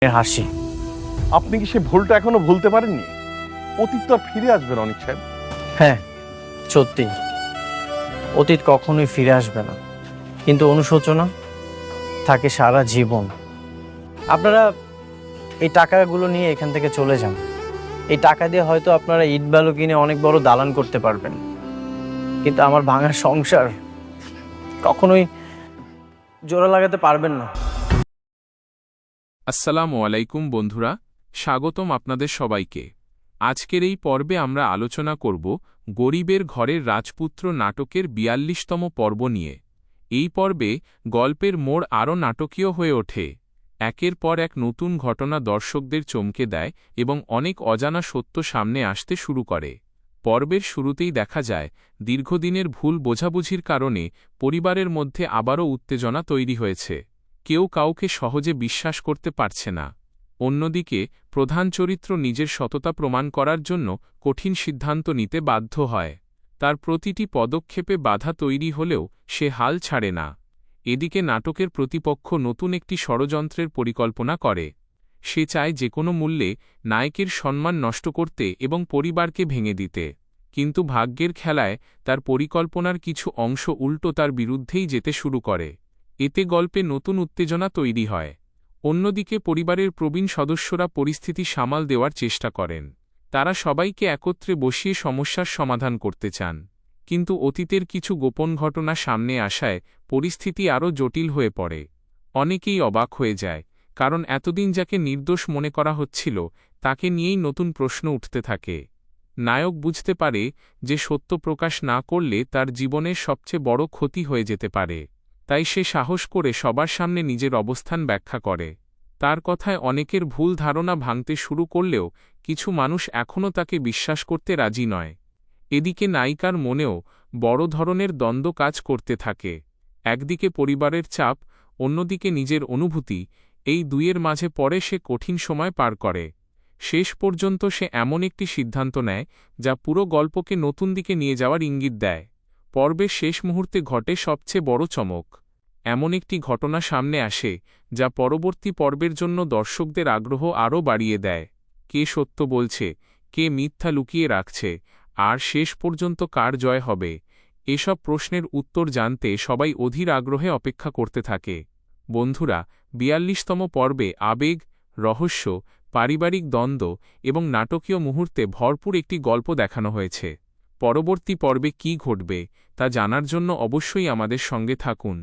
হাসি। আপনি কি সে ভুলটা এখনো ভুলতে পারেননি? অতীত তো আর ফিরে আসবে না অনিক সাহেব। হ্যাঁ, সত্যি অতীত কখনোই ফিরে আসবে না, কিন্তু অনুশোচনা থাকে সারা জীবন। আপনারা এই টাকাগুলো নিয়ে এখান থেকে চলে যান। এই টাকা দিয়ে হয়তো আপনারা ইট বালু কিনে অনেক বড় দালান করতে পারবেন, কিন্তু আমার ভাঙা সংসার কখনোই জোড়া লাগাতে পারবেন না। আসসালামু আলাইকুম বন্ধুরা, স্বাগতম আপনাদের সবাইকে। আজকের এই পর্বে আমরা আলোচনা করব গরিবের ঘরের রাজপুত্র নাটকের ৪২তম পর্ব নিয়ে। এই পর্বে গল্পের মোড় আরও নাটকীয় হয়ে ওঠে। একের পর এক নতুন ঘটনা দর্শকদের চমকে দেয় এবং অনেক অজানা সত্য সামনে আসতে শুরু করে। পর্বের শুরুতেই দেখা যায় দীর্ঘদিনের ভুল বোঝাবুঝির কারণে পরিবারের মধ্যে আবারও উত্তেজনা তৈরি হয়েছে। কেউ কাউকে সহজে বিশ্বাস করতে পারছে না। অন্যদিকে প্রধান চরিত্র নিজের সততা প্রমাণ করার জন্য কঠিন সিদ্ধান্ত নিতে বাধ্য হয়। তার প্রতিটি পদক্ষেপে বাধা তৈরি হলেও সে হাল ছাড়ে না। এদিকে নাটকের প্রতিপক্ষ নতুন একটি ষড়যন্ত্রের পরিকল্পনা করে। সে চায় যে কোনো মূল্যে নায়কের সম্মান নষ্ট করতে এবং পরিবারকে ভেঙে দিতে। কিন্তু ভাগ্যের খেলায় তার পরিকল্পনার কিছু অংশ উল্টো তার বিরুদ্ধেই যেতে শুরু করে। এতে গল্পে নতুন উত্তেজনা তৈরি হয়। অন্যদিকে পরিবারের প্রবীণ সদস্যরা পরিস্থিতি সামাল দেওয়ার চেষ্টা করেন। তারা সবাইকে একত্রে বসিয়ে সমস্যার সমাধান করতে চান, কিন্তু অতীতের কিছু গোপন ঘটনা সামনে আসায় পরিস্থিতি আরও জটিল হয়ে পড়ে। অনেকেই অবাক হয়ে যায়, কারণ এতদিন যাকে নির্দোষ মনে করা হচ্ছিল তাকে নিয়েই নতুন প্রশ্ন উঠতে থাকে। নায়ক বুঝতে পারে যে সত্য প্রকাশ না করলে তার জীবনের সবচেয়ে বড় ক্ষতি হয়ে যেতে পারে। তাই সে সাহস করে সবার সামনে নিজের অবস্থান ব্যাখ্যা করে। তার কথায় অনেকের ভুল ধারণা ভাঙতে শুরু করলেও কিছু মানুষ এখনও তাকে বিশ্বাস করতে রাজি নয়। এদিকে নায়িকার মনেও বড় ধরনের দ্বন্দ্ব কাজ করতে থাকে। একদিকে পরিবারের চাপ, অন্যদিকে নিজের অনুভূতি, এই দুইয়ের মাঝে পড়ে সে কঠিন সময় পার করে। শেষ পর্যন্ত সে এমন একটি সিদ্ধান্ত নেয় যা পুরো গল্পকে নতুন দিকে নিয়ে যাওয়ার ইঙ্গিত দেয়। পর্বের শেষ মুহূর্তে ঘটে সবচেয়ে বড় চমক। এমন একটি ঘটনা সামনে আসে যা পরবর্তী পর্বের জন্য দর্শকদের আগ্রহ আরও বাড়িয়ে দেয়। কে সত্য বলছে, কে মিথ্যা লুকিয়ে রাখছে, আর শেষ পর্যন্ত কার জয় হবে, এসব প্রশ্নের উত্তর জানতে সবাই অধীর আগ্রহে অপেক্ষা করতে থাকে। বন্ধুরা, ৪২তম পর্বে আবেগ, রহস্য, পারিবারিক দ্বন্দ্ব এবং নাটকীয় মুহূর্তে ভরপুর একটি গল্প দেখানো হয়েছে। পরবর্তী পর্বে কী ঘটবে তা জানার জন্য অবশ্যই আমাদের সঙ্গে থাকুন।